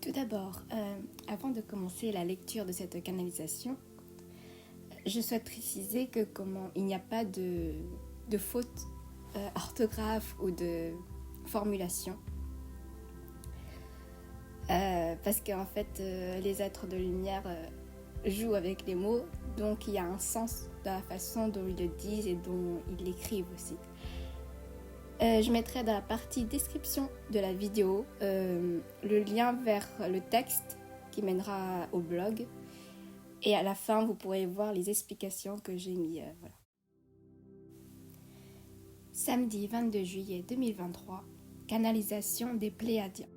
Tout d'abord, avant de commencer la lecture de cette canalisation, je souhaite préciser que il n'y a pas de faute orthographe ou de formulation. Parce qu'en fait, les êtres de lumière jouent avec les mots, donc il y a un sens dans la façon dont ils le disent et dont ils l'écrivent aussi. Je mettrai dans la partie description de la vidéo le lien vers le texte qui mènera au blog. Et à la fin, vous pourrez voir les explications que j'ai mis. Voilà. Samedi 22 juillet 2023, canalisation des Pléiadiens.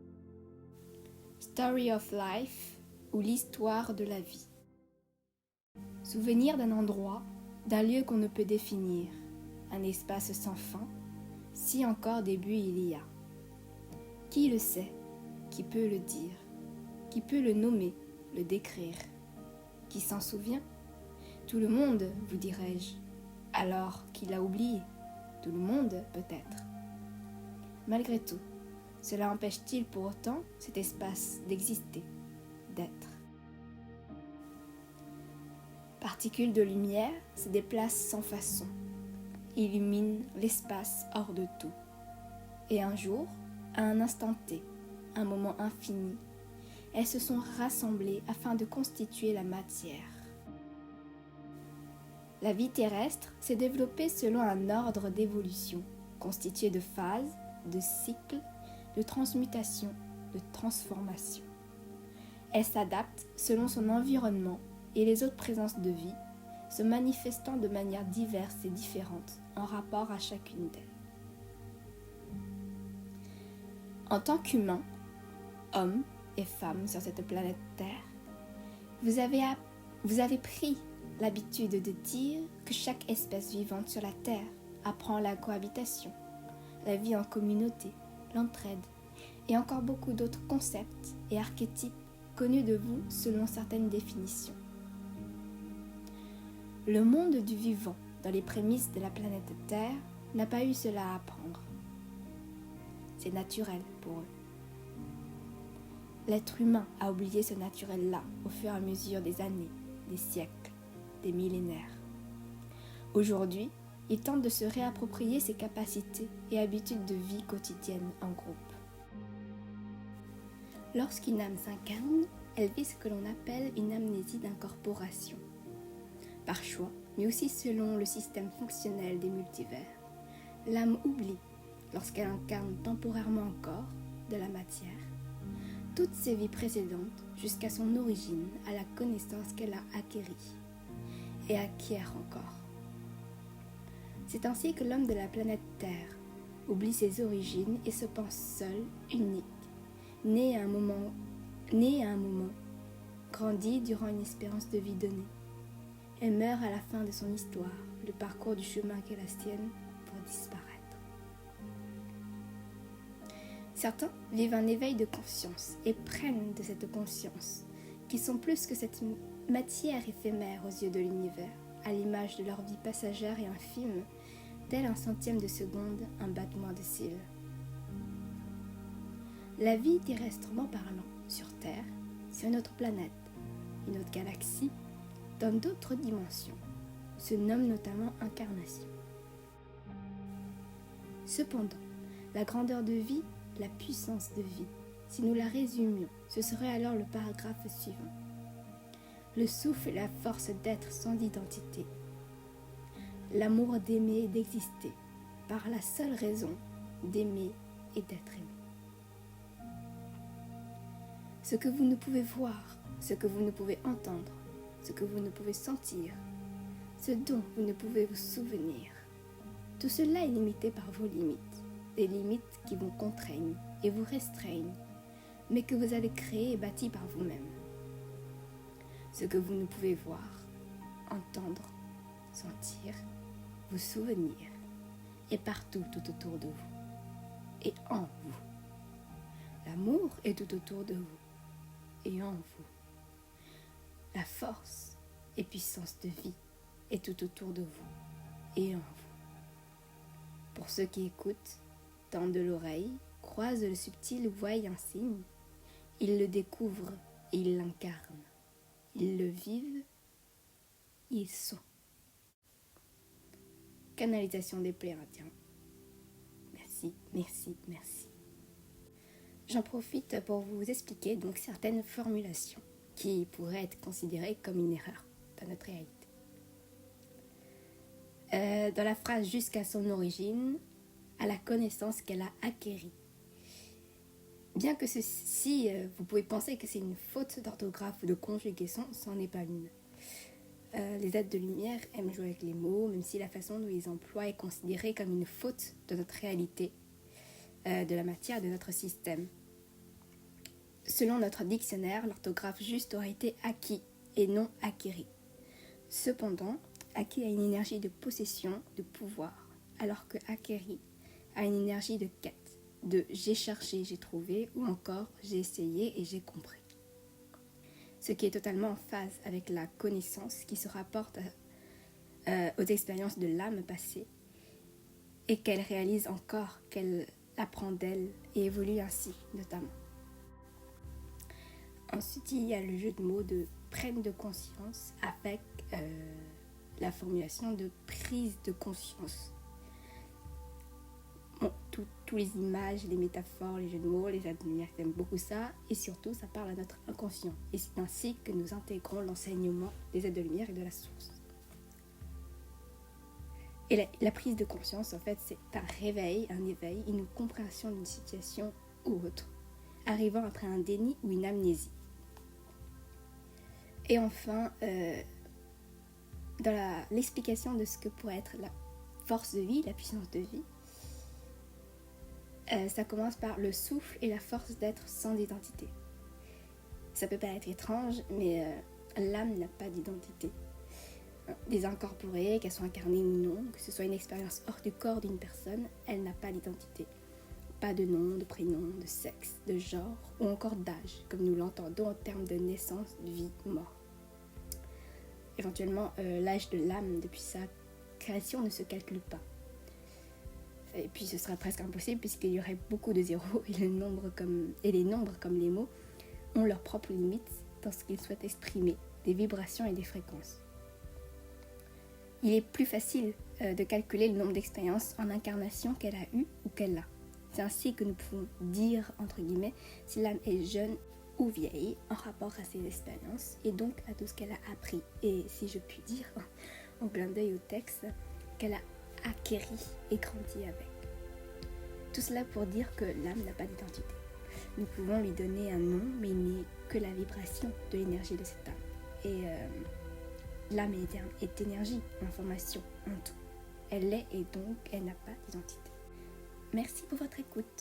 Story of Life ou l'histoire de la vie. Souvenir d'un endroit, d'un lieu qu'on ne peut définir, un espace sans fin, si encore début il y a. Qui le sait? Qui peut le dire? Qui peut le nommer, le décrire? Qui s'en souvient? Tout le monde, vous dirais-je. Alors, qui l'a oublié? Tout le monde, peut-être. Malgré tout, cela empêche-t-il pour autant cet espace d'exister, d'être? Particules de lumière se déplacent sans façon, illuminent l'espace hors de tout. Et un jour, à un instant T, un moment infini, elles se sont rassemblées afin de constituer la matière. La vie terrestre s'est développée selon un ordre d'évolution, constitué de phases, de cycles, de transmutation, de transformation. Elle s'adapte selon son environnement et les autres présences de vie, se manifestant de manière diverse et différente en rapport à chacune d'elles. En tant qu'humains, hommes et femmes sur cette planète Terre, vous avez pris l'habitude de dire que chaque espèce vivante sur la Terre apprend la cohabitation, la vie en communauté, l'entraide et encore beaucoup d'autres concepts et archétypes connus de vous selon certaines définitions. Le monde du vivant, dans les prémices de la planète Terre, n'a pas eu cela à apprendre. C'est naturel pour eux. L'être humain a oublié ce naturel-là au fur et à mesure des années, des siècles, des millénaires. Aujourd'hui, il tente de se réapproprier ses capacités et habitudes de vie quotidienne en groupe. Lorsqu'une âme s'incarne, elle vit ce que l'on appelle une amnésie d'incorporation. Par choix, mais aussi selon le système fonctionnel des multivers, l'âme oublie, lorsqu'elle incarne temporairement encore de la matière, toutes ses vies précédentes jusqu'à son origine à la connaissance qu'elle a acquérie et acquiert encore. C'est ainsi que l'homme de la planète Terre oublie ses origines et se pense seul, unique, né à un moment, grandi durant une espérance de vie donnée. Elle meurt à la fin de son histoire, le parcours du chemin qu'est la sienne pour disparaître. Certains vivent un éveil de conscience et prennent de cette conscience, qui sont plus que cette matière éphémère aux yeux de l'univers, à l'image de leur vie passagère et infime, tel un centième de seconde, un battement de cils. La vie terrestrement parlant, sur Terre, sur une autre planète, une autre galaxie, dans d'autres dimensions, se nomme notamment incarnation. Cependant, la grandeur de vie, la puissance de vie, si nous la résumions, ce serait alors le paragraphe suivant. Le souffle et la force d'être sans identité. L'amour d'aimer et d'exister, par la seule raison d'aimer et d'être aimé. Ce que vous ne pouvez voir, ce que vous ne pouvez entendre, ce que vous ne pouvez sentir, ce dont vous ne pouvez vous souvenir. Tout cela est limité par vos limites, des limites qui vous contraignent et vous restreignent, mais que vous avez créées et bâties par vous-même. Ce que vous ne pouvez voir, entendre, sentir, vous souvenir, est partout tout autour de vous et en vous. L'amour est tout autour de vous et en vous. La force et puissance de vie est tout autour de vous et en vous. Pour ceux qui écoutent, tendent l'oreille, croisent le subtil, voient un signe, Ils le découvrent et ils l'incarnent. Ils le vivent, ils sont. Canalisation des Pléiadiens. Merci, merci, merci. J'en profite pour vous expliquer donc certaines formulations qui pourraient être considérées comme une erreur dans notre réalité. Dans la phrase « jusqu'à son origine », à la connaissance qu'elle a acquérie. Bien que ceci, vous pouvez penser que c'est une faute d'orthographe ou de conjugaison, ce n'en est pas une. Les êtres de lumière aiment jouer avec les mots, même si la façon dont ils emploient est considérée comme une faute de notre réalité, de la matière de notre système. Selon notre dictionnaire, l'orthographe juste aurait été acquis et non acquéri. Cependant, acquis a une énergie de possession, de pouvoir, alors que acquéri a une énergie de quête, de j'ai cherché, j'ai trouvé, ou encore j'ai essayé et j'ai compris. Ce qui est totalement en phase avec la connaissance qui se rapporte aux expériences de l'âme passée et qu'elle réalise encore, qu'elle apprend d'elle et évolue ainsi, notamment. Ensuite, il y a le jeu de mots de prenne de conscience avec la formulation de prise de conscience. Bon, tous les images, les métaphores, les jeux de mots, les admirations, j'aime beaucoup ça. Et surtout, ça parle à notre inconscient. Et c'est ainsi que nous intégrons l'enseignement des aides de lumière et de la source. Et la prise de conscience, en fait, c'est un réveil, une compréhension d'une situation ou autre, arrivant après un déni ou une amnésie. Et enfin, dans l'explication de ce que pourrait être la force de vie, la puissance de vie, ça commence par le souffle et la force d'être sans identité. Ça peut paraître étrange, mais l'âme n'a pas d'identité. Désincorporée, qu'elle soit incarnée ou non, que ce soit une expérience hors du corps d'une personne, elle n'a pas d'identité. Pas de nom, de prénom, de sexe, de genre ou encore d'âge, comme nous l'entendons en termes de naissance, de vie, mort. Éventuellement, l'âge de l'âme depuis sa création ne se calcule pas. Et puis ce serait presque impossible puisqu'il y aurait beaucoup de zéros et les nombres comme les mots ont leurs propres limites dans ce qu'ils souhaitent exprimer, des vibrations et des fréquences. Il est plus facile de calculer le nombre d'expériences en incarnation qu'elle a eues ou qu'elle a. C'est ainsi que nous pouvons dire, entre guillemets, si l'âme est jeune ou vieille en rapport à ses expériences et donc à tout ce qu'elle a appris. Et si je puis dire, en clin d'œil au texte, qu'elle a acquéri et grandi avec. Tout cela pour dire que l'âme n'a pas d'identité. Nous pouvons lui donner un nom, mais il n'est que la vibration de l'énergie de cette âme. Et l'âme est énergie, information, en tout. Elle est et donc elle n'a pas d'identité. Merci pour votre écoute.